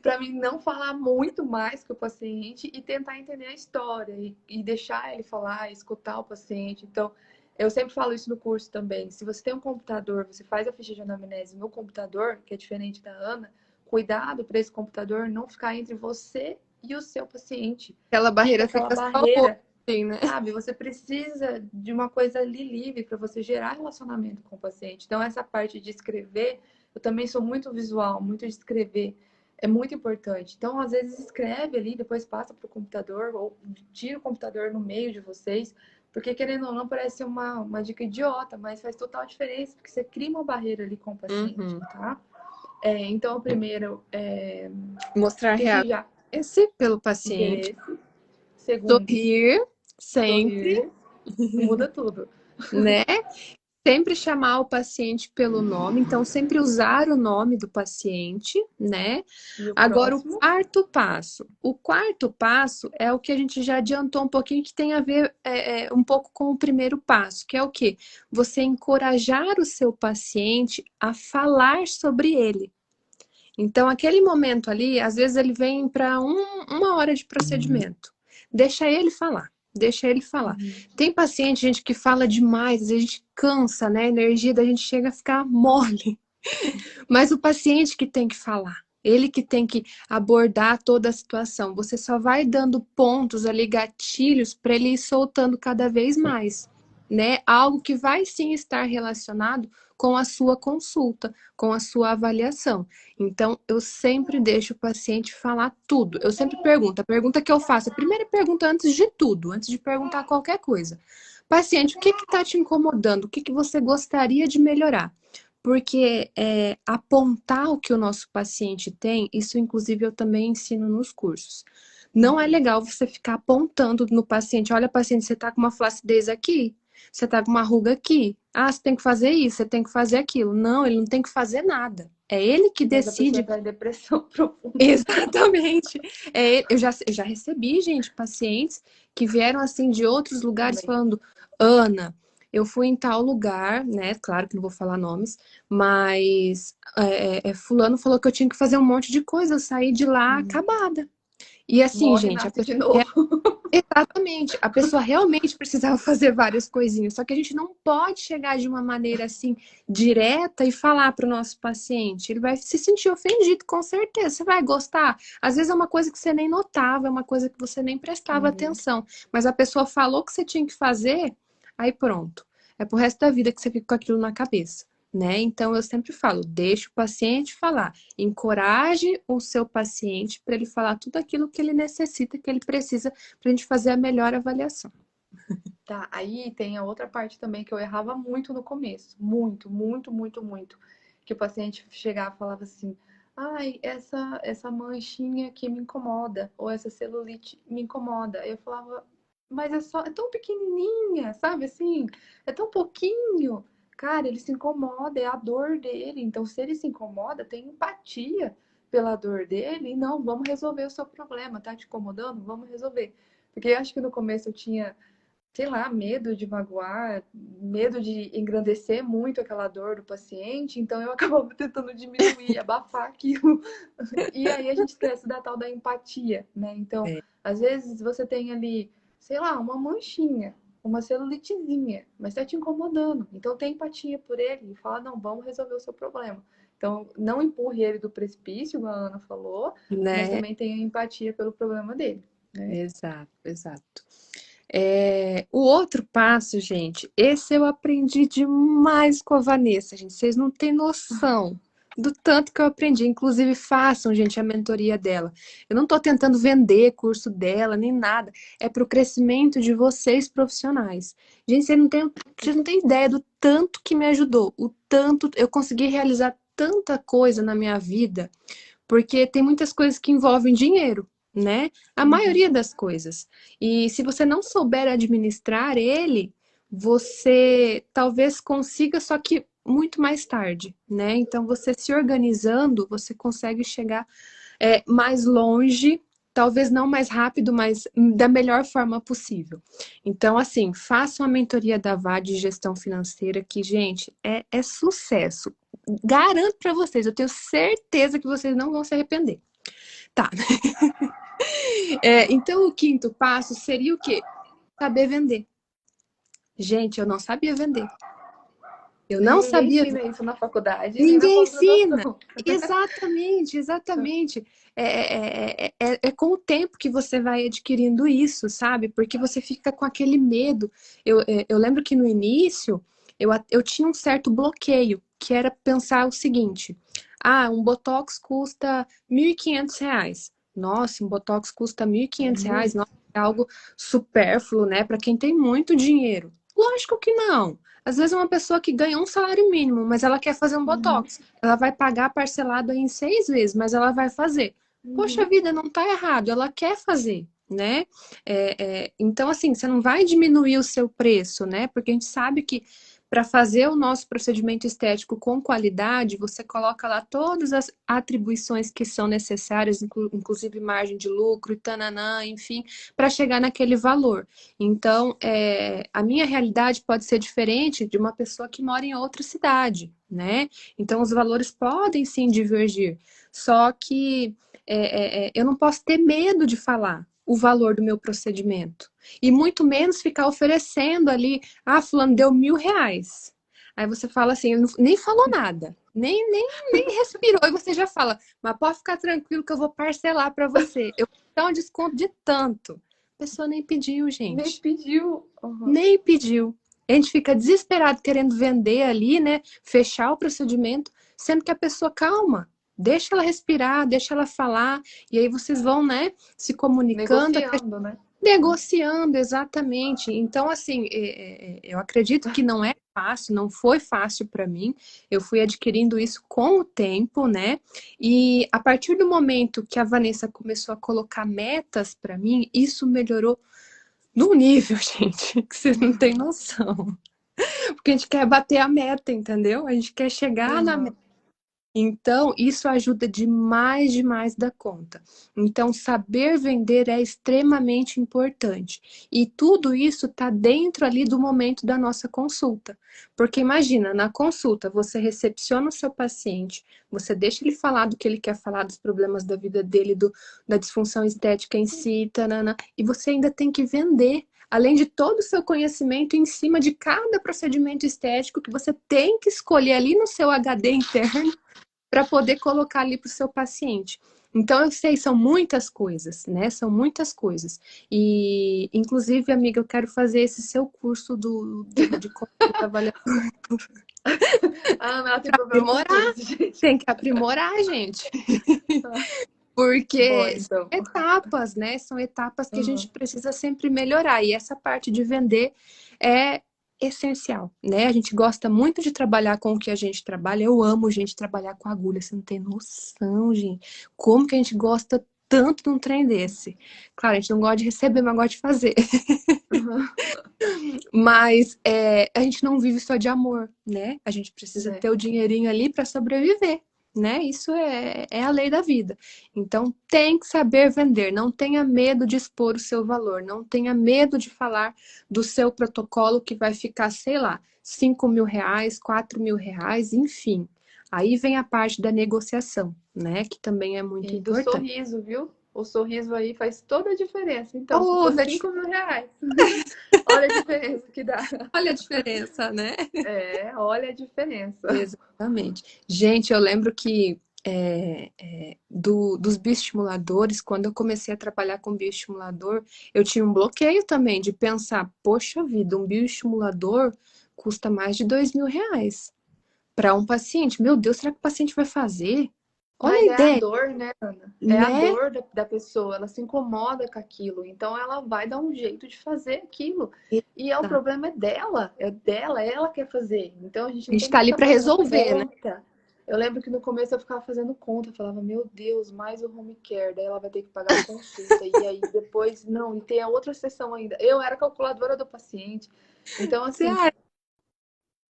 [SPEAKER 2] Para mim não falar muito mais que o paciente e tentar entender a história e deixar ele falar, escutar o paciente. Então, eu sempre falo isso no curso também. Se você tem um computador, você faz a ficha de anamnese no computador, que é diferente da Ana, cuidado para esse computador não ficar entre você e o seu paciente.
[SPEAKER 1] Aquela
[SPEAKER 2] Fica
[SPEAKER 1] barreira
[SPEAKER 2] aquela
[SPEAKER 1] fica só o
[SPEAKER 2] barreira,
[SPEAKER 1] assim, né?
[SPEAKER 2] sabe? Você precisa de uma coisa ali livre para você gerar relacionamento com o paciente. Então, essa parte de escrever, eu também sou muito visual, muito de escrever. É muito importante. Então, às vezes, escreve ali, depois passa para o computador, ou tira o computador no meio de vocês, porque, querendo ou não, parece uma dica idiota, mas faz total diferença, porque você cria uma barreira ali com o paciente,
[SPEAKER 1] Uhum.
[SPEAKER 2] tá? Então, o primeiro é
[SPEAKER 1] Mostrar
[SPEAKER 2] ter
[SPEAKER 1] real
[SPEAKER 2] que já
[SPEAKER 1] interesse pelo paciente.
[SPEAKER 2] interesse. Segundo,
[SPEAKER 1] Sorrir sempre,
[SPEAKER 2] sorrir, muda tudo.
[SPEAKER 1] né? Sempre chamar o paciente pelo nome, então sempre usar o nome do paciente, né?
[SPEAKER 2] E o
[SPEAKER 1] Agora, o
[SPEAKER 2] próximo,
[SPEAKER 1] quarto passo. O quarto passo é o que a gente já adiantou um pouquinho, que tem a ver um pouco com o primeiro passo, que é o quê? Você encorajar o seu paciente a falar sobre ele. Então, aquele momento ali, às vezes ele vem para uma hora de procedimento. Deixa ele falar. Deixa ele falar. Tem paciente, gente, que fala demais, às vezes a gente cansa, né? A energia da gente chega a ficar mole. Mas o paciente que tem que falar, ele que tem que abordar toda a situação. Você só vai dando pontos ali, gatilhos, para ele ir soltando cada vez mais, né? Algo que vai sim estar relacionado com a sua consulta, com a sua avaliação. Então, eu sempre deixo o paciente falar tudo. Eu sempre pergunto, a pergunta que eu faço, a primeira pergunta antes de tudo, antes de perguntar qualquer coisa. Paciente, o que está te incomodando? O que você gostaria de melhorar? Porque apontar o que o nosso paciente tem, isso inclusive eu também ensino nos cursos. Não é legal você ficar apontando no paciente, olha, paciente, você está com uma flacidez aqui, você está com uma ruga aqui. Ah, você tem que fazer isso, você tem que fazer aquilo. Não, ele não tem que fazer nada. É ele que
[SPEAKER 2] que faz a pessoa
[SPEAKER 1] decide.
[SPEAKER 2] entrar em depressão profunda.
[SPEAKER 1] Exatamente. Eu já recebi, gente, pacientes que vieram assim de outros lugares
[SPEAKER 2] Também.
[SPEAKER 1] falando, Ana, eu fui em tal lugar, né? Claro que não vou falar nomes, mas fulano falou que eu tinha que fazer um monte de coisa, eu saí de lá acabada. E assim,
[SPEAKER 2] Morre e
[SPEAKER 1] gente, a
[SPEAKER 2] nasce de
[SPEAKER 1] pessoa
[SPEAKER 2] novo.
[SPEAKER 1] exatamente, a pessoa realmente precisava fazer várias coisinhas, só que a gente não pode chegar de uma maneira assim direta e falar para o nosso paciente. Ele vai se sentir ofendido, com certeza. Você vai gostar? Às vezes é uma coisa que você nem notava, é uma coisa que você nem prestava
[SPEAKER 2] Uhum.
[SPEAKER 1] atenção, mas a pessoa falou que você tinha que fazer, aí pronto. É pro resto da vida que você fica com aquilo na cabeça. Né? Então eu sempre falo, deixe o paciente falar, encoraje o seu paciente para ele falar tudo aquilo que ele necessita, que ele precisa para a gente fazer a melhor avaliação.
[SPEAKER 2] Tá, aí tem a outra parte também que eu errava muito no começo. Muito, muito, muito, muito. Que o paciente chegava e falava assim: ai, essa manchinha aqui me incomoda, ou essa celulite me incomoda. Aí eu falava, mas é tão pequenininha, sabe assim? É tão pouquinho. Cara, ele se incomoda, é a dor dele. Então, se ele se incomoda, tem empatia pela dor dele. E não, vamos resolver o seu problema. Tá te incomodando? Vamos resolver. Porque eu acho que no começo eu tinha, sei lá, medo de magoar, medo de engrandecer muito aquela dor do paciente, então eu acabava tentando diminuir, abafar aquilo. E aí a gente esquece da tal da empatia, né? Então,
[SPEAKER 1] É,
[SPEAKER 2] às vezes você tem ali, sei lá, uma manchinha, uma celulitezinha, mas tá te incomodando. Então tem empatia por ele e fala, não, vamos resolver o seu problema. Então, não empurre ele do precipício, como a Ana falou, mas
[SPEAKER 1] né?
[SPEAKER 2] também tenha empatia pelo problema dele, né?
[SPEAKER 1] Exato, exato. O outro passo, gente, esse eu aprendi demais com a Vanessa, gente. Vocês não têm noção do tanto que eu aprendi. Inclusive, façam, gente, a mentoria dela. Eu não estou tentando vender curso dela, nem nada. É para o crescimento de vocês profissionais. Gente, vocês não têm ideia do tanto que me ajudou, o tanto eu consegui realizar tanta coisa na minha vida, porque tem muitas coisas que envolvem dinheiro, né? A
[SPEAKER 2] Uhum.
[SPEAKER 1] maioria das coisas. E se você não souber administrar ele, você talvez consiga, só que muito mais tarde, né? Então, você se organizando, você consegue chegar mais longe, talvez não mais rápido, mas da melhor forma possível. Então, assim, façam a mentoria da VAD de gestão financeira, que, gente, é sucesso. Garanto para vocês, eu tenho certeza que vocês não vão se arrepender. Tá. Então, o quinto passo seria o quê? Saber vender. Gente, eu não sabia vender. Eu
[SPEAKER 2] E
[SPEAKER 1] não
[SPEAKER 2] ninguém
[SPEAKER 1] sabia.
[SPEAKER 2] ensina isso na faculdade nem na
[SPEAKER 1] Ninguém ensina.
[SPEAKER 2] pós-graduação.
[SPEAKER 1] Exatamente, exatamente. É com o tempo que você vai adquirindo isso, sabe? Porque você fica com aquele medo. Eu lembro que no início eu tinha um certo bloqueio, que era pensar o seguinte: ah, um Botox custa R$ 1.500. Nossa, um Botox custa
[SPEAKER 2] É
[SPEAKER 1] R$ 1.500,
[SPEAKER 2] muito.
[SPEAKER 1] nossa, é algo supérfluo, né? Para quem tem muito dinheiro. Lógico que não. Às vezes é uma pessoa que ganha um salário mínimo, mas ela quer fazer um
[SPEAKER 2] Uhum,
[SPEAKER 1] botox. Ela vai pagar parcelado em 6 vezes, mas ela vai fazer. Poxa
[SPEAKER 2] uhum.
[SPEAKER 1] vida, não tá errado, ela quer fazer, né? Então, assim, você não vai diminuir o seu preço, né? Porque a gente sabe que para fazer o nosso procedimento estético com qualidade, você coloca lá todas as atribuições que são necessárias, inclusive margem de lucro, e tananã, enfim, para chegar naquele valor. Então, a minha realidade pode ser diferente de uma pessoa que mora em outra cidade, né? Então, os valores podem sim divergir. Só que eu não posso ter medo de falar o valor do meu procedimento. E muito menos ficar oferecendo ali, ah, fulano deu R$ 1.000. Aí você fala assim, nem falou nada, nem respirou, e você já fala, mas pode ficar tranquilo que eu vou parcelar para você. Eu vou dar um desconto de tanto. A pessoa nem pediu,
[SPEAKER 2] Nem
[SPEAKER 1] gente.
[SPEAKER 2] pediu. Uhum.
[SPEAKER 1] Nem pediu. A gente fica desesperado querendo vender ali, né? Fechar o procedimento, sendo que a pessoa, calma, deixa ela respirar, deixa ela falar, e aí vocês vão, né, se comunicando,
[SPEAKER 2] Negociando, né?
[SPEAKER 1] negociando, exatamente. Então, assim, eu acredito que não é fácil, não foi fácil para mim. Eu fui adquirindo isso com o tempo, né? E a partir do momento que a Vanessa começou a colocar metas para mim, isso melhorou num nível, gente, que vocês não têm noção. Porque a gente quer bater a meta, entendeu? A gente quer chegar na meta.
[SPEAKER 2] Uhum.
[SPEAKER 1] Então, isso ajuda demais, demais da conta. Então, saber vender é extremamente importante. E tudo isso está dentro ali do momento da nossa consulta. Porque imagina, na consulta, você recepciona o seu paciente, você deixa ele falar do que ele quer falar, dos problemas da vida dele, da disfunção estética em si, tanana, e você ainda tem que vender. Além de todo o seu conhecimento em cima de cada procedimento estético que você tem que escolher ali no seu HD interno para poder colocar ali para o seu paciente. Então, eu sei, são muitas coisas, né? São muitas coisas. E, inclusive, amiga, eu quero fazer esse seu curso de como trabalhar.
[SPEAKER 2] Ah, ela tem problema com
[SPEAKER 1] Aprimorar,
[SPEAKER 2] curso, gente.
[SPEAKER 1] tem que aprimorar, gente.
[SPEAKER 2] Bom,
[SPEAKER 1] Porque são
[SPEAKER 2] então.
[SPEAKER 1] etapas, né? São etapas que a gente
[SPEAKER 2] Uhum.
[SPEAKER 1] precisa sempre melhorar. E essa parte de vender é essencial, né? A gente gosta muito de trabalhar com o que a gente trabalha. Eu amo, gente, trabalhar com agulha. Você não tem noção, gente. Como que a gente gosta tanto de um trem desse? Claro, a gente não gosta de receber, mas gosta de fazer.
[SPEAKER 2] Uhum.
[SPEAKER 1] Mas a gente não vive só de amor, né? A gente precisa
[SPEAKER 2] É.
[SPEAKER 1] ter o dinheirinho ali para sobreviver, né? Isso é a lei da vida. Então tem que saber vender, não tenha medo de expor o seu valor, não tenha medo de falar do seu protocolo que vai ficar, sei lá, R$ 5.000, R$ 4.000, enfim. Aí vem a parte da negociação, né? Que também é muito
[SPEAKER 2] E do
[SPEAKER 1] importante.
[SPEAKER 2] sorriso, viu? O sorriso aí faz toda a diferença. Então, se
[SPEAKER 1] Oh,
[SPEAKER 2] for R$ 5.000, olha a diferença que dá.
[SPEAKER 1] olha a diferença, né?
[SPEAKER 2] É, olha a diferença.
[SPEAKER 1] Exatamente. Gente, eu lembro que dos bioestimuladores, quando eu comecei a trabalhar com bioestimulador, eu tinha um bloqueio também de pensar, poxa vida, um bioestimulador custa mais de R$ 2.000 para um paciente. Meu Deus, será que o paciente vai fazer? Olha
[SPEAKER 2] Mas
[SPEAKER 1] a
[SPEAKER 2] é a
[SPEAKER 1] ideia,
[SPEAKER 2] dor, né, Ana? É a
[SPEAKER 1] né?
[SPEAKER 2] dor da pessoa, ela se incomoda com aquilo, então ela vai dar um jeito de fazer aquilo. E o
[SPEAKER 1] Exato.
[SPEAKER 2] problema é dela, ela quer fazer. Então a gente
[SPEAKER 1] A
[SPEAKER 2] não
[SPEAKER 1] gente
[SPEAKER 2] tem
[SPEAKER 1] tá
[SPEAKER 2] que
[SPEAKER 1] ali
[SPEAKER 2] ficar
[SPEAKER 1] para
[SPEAKER 2] fazendo
[SPEAKER 1] resolver, né?
[SPEAKER 2] conta. Eu lembro que no começo eu ficava fazendo conta, eu falava, meu Deus, mais o home care, daí ela vai ter que pagar a consulta, e aí depois, não, e tem a outra sessão ainda. Eu era calculadora do paciente, então
[SPEAKER 1] Você
[SPEAKER 2] assim,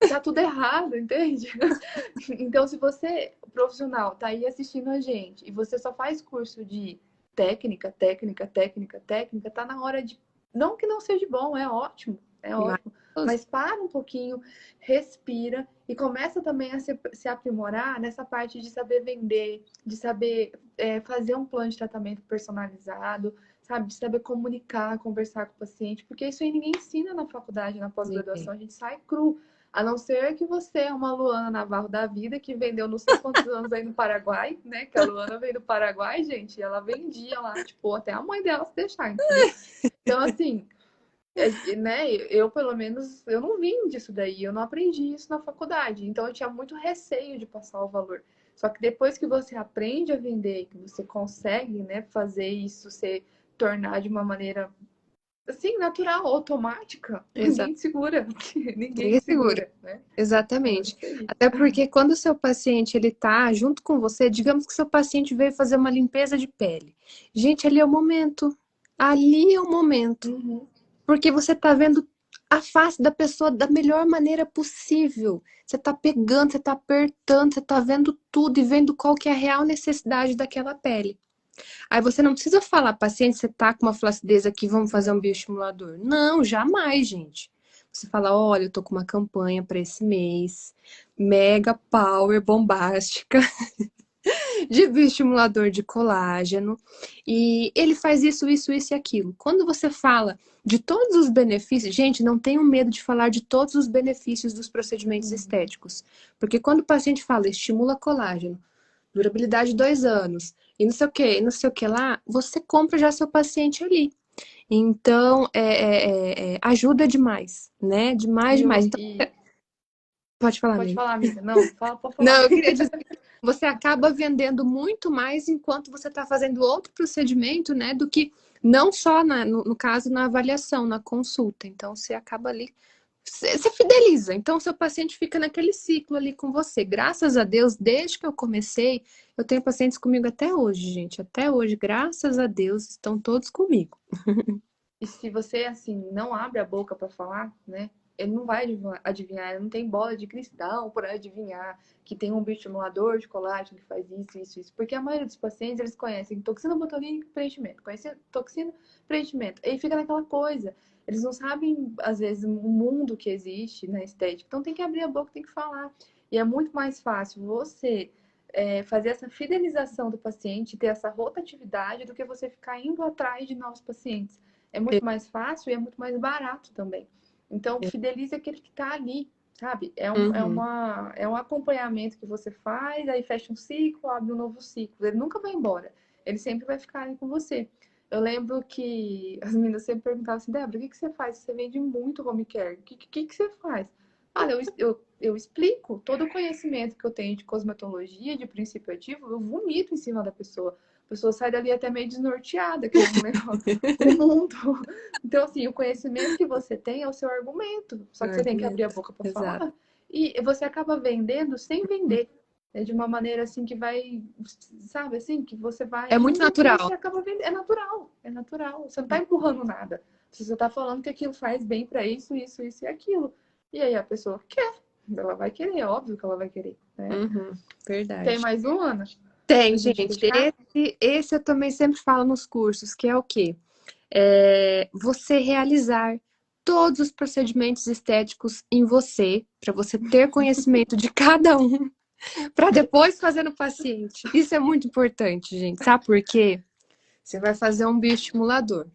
[SPEAKER 2] tá tudo errado, entende? Então, se você, profissional, tá aí assistindo a gente e você só faz curso de técnica, técnica, técnica, técnica, tá na hora de. Não que não seja bom, é ótimo.
[SPEAKER 1] maravilhoso.
[SPEAKER 2] Mas para um pouquinho, respira e começa também a se aprimorar nessa parte de saber vender, de saber fazer um plano de tratamento personalizado, sabe? De saber comunicar, conversar com o paciente, porque isso aí ninguém ensina na faculdade, na
[SPEAKER 1] Ninguém.
[SPEAKER 2] pós-graduação, a gente sai cru. A não ser que você é uma Luana Navarro da vida, que vendeu não sei quantos anos aí no Paraguai, né? Que a Luana veio do Paraguai, gente, e ela vendia lá, tipo, até a mãe dela se deixar, entendeu? Então, assim, né? Eu, pelo menos, eu não vim disso daí, eu não aprendi isso na faculdade. Então, eu tinha muito receio de passar o valor. Só que depois que você aprende a vender, que você consegue, né, fazer isso, se tornar de uma maneira assim, natural, automática,
[SPEAKER 1] Exato.
[SPEAKER 2] ninguém te segura. Ninguém
[SPEAKER 1] Ninguém
[SPEAKER 2] te
[SPEAKER 1] segura.
[SPEAKER 2] segura, né? É
[SPEAKER 1] Exatamente.
[SPEAKER 2] isso aí.
[SPEAKER 1] Até porque quando o seu paciente ele tá junto com você, digamos que seu paciente veio fazer uma limpeza de pele. Gente, ali é o momento. Ali é o momento.
[SPEAKER 2] Uhum.
[SPEAKER 1] Porque você tá vendo a face da pessoa da melhor maneira possível. Você tá pegando, você tá apertando, você tá vendo tudo e vendo qual que é a real necessidade daquela pele. Aí você não precisa falar, paciente, você tá com uma flacidez aqui, vamos fazer um
[SPEAKER 2] Não.
[SPEAKER 1] bioestimulador. Não, jamais, gente. Você fala, olha, eu tô com uma campanha para esse mês, mega power bombástica de bioestimulador de colágeno, e ele faz isso, isso, isso e aquilo. Quando você fala de todos os benefícios, gente, não tenham medo de falar de todos os benefícios dos procedimentos
[SPEAKER 2] Uhum.
[SPEAKER 1] estéticos, porque quando o paciente fala estimula colágeno, durabilidade de 2 anos, e não sei o que, e não sei o que lá, você compra já seu paciente ali. Então, ajuda demais, né? Demais,
[SPEAKER 2] E,
[SPEAKER 1] demais. Então,
[SPEAKER 2] e
[SPEAKER 1] pode falar,
[SPEAKER 2] pode
[SPEAKER 1] amiga.
[SPEAKER 2] falar, amiga. Não, fala, pode falar.
[SPEAKER 1] Não, eu queria dizer que você acaba vendendo muito mais enquanto você está fazendo outro procedimento, né? Do que não só no caso na avaliação, na consulta. Então, você acaba ali. Você fideliza. Então, seu paciente fica naquele ciclo ali com você. Graças a Deus, desde que eu comecei, eu tenho pacientes comigo até hoje, gente. Até hoje, graças a Deus, estão todos comigo.
[SPEAKER 2] E se você, assim, não abre a boca para falar, né? ele não vai adivinhar, ele não tem bola de cristal para adivinhar que tem um bioestimulador de colágeno que faz isso, isso, isso. Porque a maioria dos pacientes, eles conhecem toxina botulínica e preenchimento, conhecem toxina, preenchimento. Aí fica naquela coisa. Eles não sabem, às vezes, o mundo que existe na estética. Então tem que abrir a boca, tem que falar. E é muito mais fácil você fazer essa fidelização do paciente, ter essa rotatividade, do que você ficar indo atrás de novos pacientes. É muito mais fácil e é muito mais barato também. Então, fidelize aquele que está ali, sabe?
[SPEAKER 1] Uhum.
[SPEAKER 2] É um acompanhamento que você faz, aí fecha um ciclo, abre um novo ciclo. Ele nunca vai embora. Ele sempre vai ficar ali com você. Eu lembro que as meninas sempre perguntavam assim, Débora, o que você faz? Você vende muito home care. O que você faz? Olha, eu explico todo o conhecimento que eu tenho de cosmetologia, de princípio ativo, eu vomito em cima da pessoa. A pessoa sai dali até meio desnorteada, que o mundo. Então, assim, o conhecimento que você tem é o seu argumento. Só que você tem que abrir a
[SPEAKER 1] Argumento.
[SPEAKER 2] boca para
[SPEAKER 1] Exato.
[SPEAKER 2] falar. E você acaba vendendo sem vender. É de uma maneira assim que vai, sabe, assim, que você vai
[SPEAKER 1] É muito
[SPEAKER 2] indo e
[SPEAKER 1] natural.
[SPEAKER 2] você acaba vendendo. É natural, é natural. Você não tá empurrando nada. Você tá falando que aquilo faz bem para isso, isso, isso e aquilo. E aí a pessoa quer. Ela vai querer, é óbvio que ela vai querer, né?
[SPEAKER 1] Uhum.
[SPEAKER 2] Tem
[SPEAKER 1] Verdade.
[SPEAKER 2] mais um, Ana?
[SPEAKER 1] Tem,
[SPEAKER 2] Pra gente
[SPEAKER 1] gente.
[SPEAKER 2] fechar?
[SPEAKER 1] Esse eu também sempre falo nos cursos, que é o quê? Você realizar todos os procedimentos estéticos em você, para você ter conhecimento de cada um, para depois fazer no paciente. Isso é muito importante, gente. Sabe por quê? Você vai fazer um bioestimulador.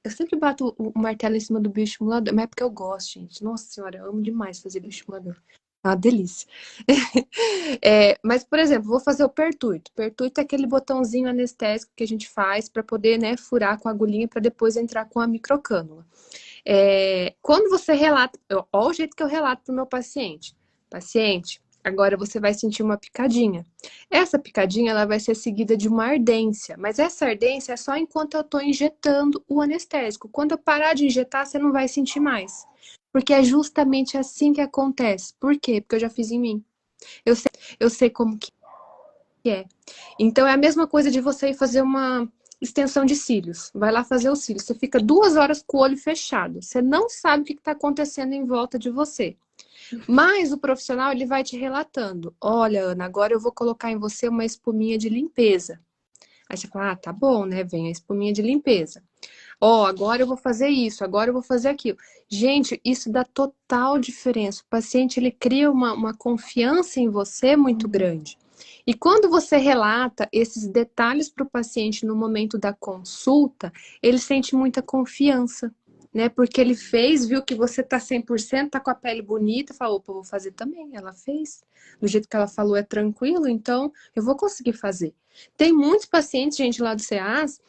[SPEAKER 1] Eu sempre bato o martelo em cima do bioestimulador, mas é porque eu gosto, gente. Nossa senhora, eu amo demais fazer bioestimulador. É uma delícia. Mas, por exemplo, vou fazer o pertuito. Pertuito é aquele botãozinho anestésico que a gente faz para poder, né, furar com a agulhinha para depois entrar com a microcânula. Quando você relata, olha o jeito que eu relato para o meu paciente. Paciente, agora você vai sentir uma picadinha. Essa picadinha ela vai ser seguida de uma ardência, mas essa ardência é só enquanto eu estou injetando o anestésico. Quando eu parar de injetar, você não vai sentir mais. Porque é justamente assim que acontece. Por quê? Porque eu já fiz em mim. Eu sei como que é. Então é a mesma coisa de você ir fazer uma extensão de cílios. Vai lá fazer os cílios. Você fica 2 horas com o olho fechado. Você não sabe o que está acontecendo em volta de você. Mas o profissional ele vai te relatando. Olha, Ana, agora eu vou colocar em você uma espuminha de limpeza. Aí você fala, ah, tá bom, né? Vem a espuminha de limpeza. Ó, agora eu vou fazer isso, agora eu vou fazer aquilo. Gente, isso dá total diferença. O paciente, ele cria uma confiança em você muito grande. E quando você relata esses detalhes para o paciente no momento da consulta, ele sente muita confiança, né? Porque ele fez, viu que você tá 100%, tá com a pele bonita, falou, opa, vou fazer também. Ela fez. Do jeito que ela falou, é tranquilo, então eu vou conseguir fazer. Tem muitos pacientes, gente, lá do CEAS,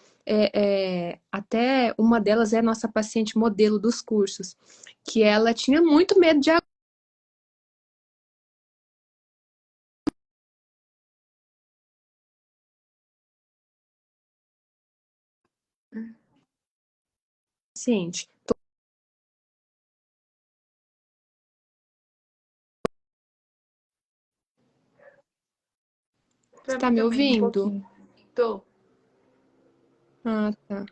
[SPEAKER 1] até uma delas é a nossa paciente modelo dos cursos, que ela tinha muito medo de paciente. Você
[SPEAKER 2] Pra
[SPEAKER 1] tá
[SPEAKER 2] mim
[SPEAKER 1] me
[SPEAKER 2] também, um
[SPEAKER 1] ouvindo?
[SPEAKER 2] pouquinho. Tô.
[SPEAKER 1] Ah, tá.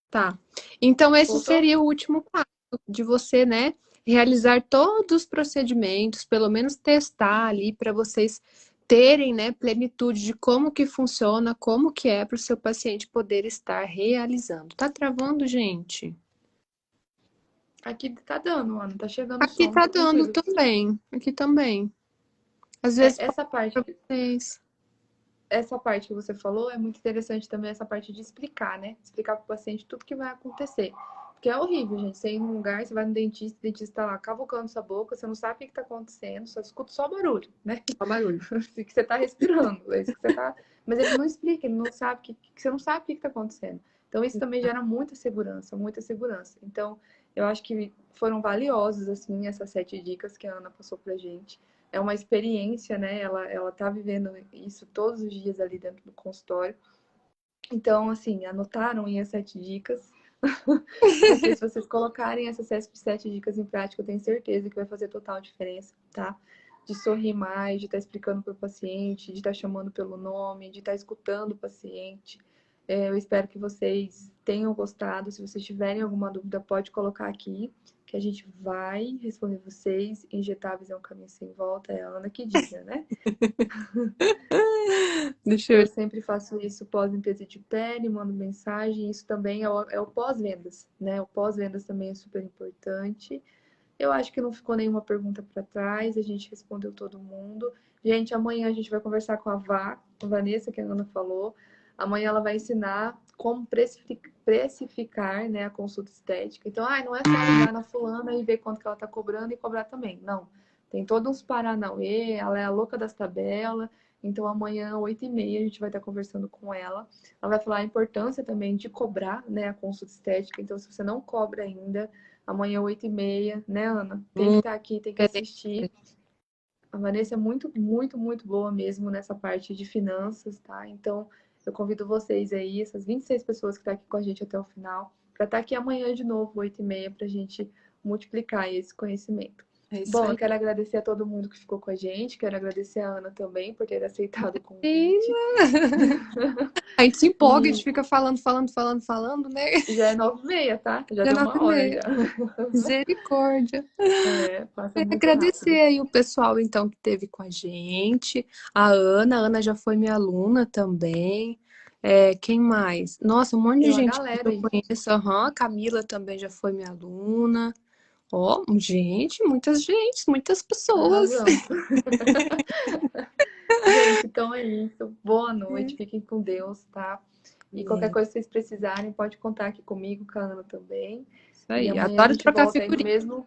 [SPEAKER 1] Tá. Então, esse
[SPEAKER 2] Voltou?
[SPEAKER 1] seria o último passo de você, né? Realizar todos os procedimentos, pelo menos testar ali para vocês terem, né, plenitude de como que funciona, como que é para o seu paciente poder estar realizando. Tá travando, gente?
[SPEAKER 2] Aqui tá dando, Ana. Tá chegando o
[SPEAKER 1] Aqui
[SPEAKER 2] som,
[SPEAKER 1] tá
[SPEAKER 2] tá
[SPEAKER 1] dando
[SPEAKER 2] tranquilo.
[SPEAKER 1] também. Aqui também. Às
[SPEAKER 2] É,
[SPEAKER 1] vezes pode para vocês.
[SPEAKER 2] essa parte que você falou é muito interessante também, essa parte de explicar, né? Explicar pro paciente tudo que vai acontecer. Porque é horrível, gente. Você ir num lugar, você vai no dentista, o dentista tá lá cavucando sua boca, você não sabe o que tá acontecendo, só escuta só barulho, né?
[SPEAKER 1] Ó, barulho.
[SPEAKER 2] Assim, que você tá respirando, é isso que você tá. Mas ele não explica, ele não sabe que você não sabe o que tá acontecendo. Então isso também gera muita segurança, muita segurança. Então, eu acho que foram valiosas, assim, essas 7 dicas que a Ana passou pra gente. É uma experiência, né? Ela tá vivendo isso todos os dias ali dentro do consultório. Então, assim, anotaram aí as 7 dicas. Porque se vocês colocarem essas 7 dicas em prática, eu tenho certeza que vai fazer total diferença, tá? De sorrir mais, de estar explicando para o paciente, de estar chamando pelo nome, de estar escutando o paciente. Eu espero que vocês tenham gostado. Se vocês tiverem alguma dúvida, pode colocar aqui, que a gente vai responder vocês. Injetáveis é um caminho sem volta, é a Ana que diga, né?
[SPEAKER 1] Deixa eu...
[SPEAKER 2] Eu sempre faço isso pós-limpeza de pele, mando mensagem. Isso também é o pós-vendas, né? O pós-vendas também é super importante. Eu acho que não ficou nenhuma pergunta para trás, a gente respondeu todo mundo. Gente, amanhã a gente vai conversar com a Vanessa, que a Ana falou. Amanhã ela vai ensinar como precificar, né, a consulta estética. Então, não é só ligar na fulana e ver quanto que ela está cobrando e cobrar também. Não. Tem todos uns paranauê, ela é a louca das tabelas. Então, amanhã, 8h30, a gente vai estar conversando com ela. Ela vai falar a importância também de cobrar, né, a consulta estética. Então, se você não cobra ainda, amanhã, 8h30, né, Ana? Tem que estar aqui, tem que assistir. A Vanessa é muito, muito, muito boa mesmo nessa parte de finanças, tá? Então, eu convido vocês aí, essas 26 pessoas que estão aqui com a gente até o final, para estar aqui amanhã de novo, 8h30, para a gente multiplicar esse conhecimento.
[SPEAKER 1] É isso
[SPEAKER 2] Bom,
[SPEAKER 1] aí.
[SPEAKER 2] eu quero agradecer a todo mundo que ficou com a gente, quero agradecer a Ana também por ter aceitado o convite.
[SPEAKER 1] A gente se empolga, a
[SPEAKER 2] E
[SPEAKER 1] gente fica falando, né?
[SPEAKER 2] já é 9h30, tá? Já
[SPEAKER 1] Já
[SPEAKER 2] deu
[SPEAKER 1] nove e
[SPEAKER 2] 1 hora
[SPEAKER 1] meia.
[SPEAKER 2] já.
[SPEAKER 1] Misericórdia.
[SPEAKER 2] Passa muito
[SPEAKER 1] Agradecer
[SPEAKER 2] rápido.
[SPEAKER 1] aí o pessoal, então, que esteve com a gente. A Ana já foi minha aluna também. Quem mais? Nossa, um monte
[SPEAKER 2] Tem
[SPEAKER 1] de
[SPEAKER 2] uma
[SPEAKER 1] gente que
[SPEAKER 2] galera
[SPEAKER 1] eu
[SPEAKER 2] aí.
[SPEAKER 1] conheço. Aham, a Camila também já foi minha aluna. Ó, gente, muitas pessoas.
[SPEAKER 2] Arrasamos. Gente, então é isso. Boa noite, fiquem com Deus, tá? E qualquer coisa que vocês precisarem, pode contar aqui comigo, com a Ana também.
[SPEAKER 1] Isso
[SPEAKER 2] E
[SPEAKER 1] aí.
[SPEAKER 2] amanhã a
[SPEAKER 1] Adoro
[SPEAKER 2] gente
[SPEAKER 1] trocar
[SPEAKER 2] volta aí no
[SPEAKER 1] figurinha.
[SPEAKER 2] mesmo.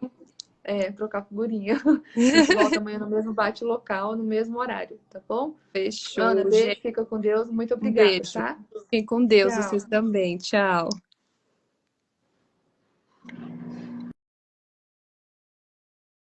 [SPEAKER 2] Trocar figurinha. A gente volta amanhã no mesmo bate-local, no mesmo horário, tá bom? Ana,
[SPEAKER 1] Fechou,
[SPEAKER 2] beijo,
[SPEAKER 1] gente.
[SPEAKER 2] fica com Deus. Muito
[SPEAKER 1] Um
[SPEAKER 2] obrigada,
[SPEAKER 1] beijo.
[SPEAKER 2] tá?
[SPEAKER 1] Fiquem com Deus,
[SPEAKER 2] Tchau.
[SPEAKER 1] vocês também. Tchau.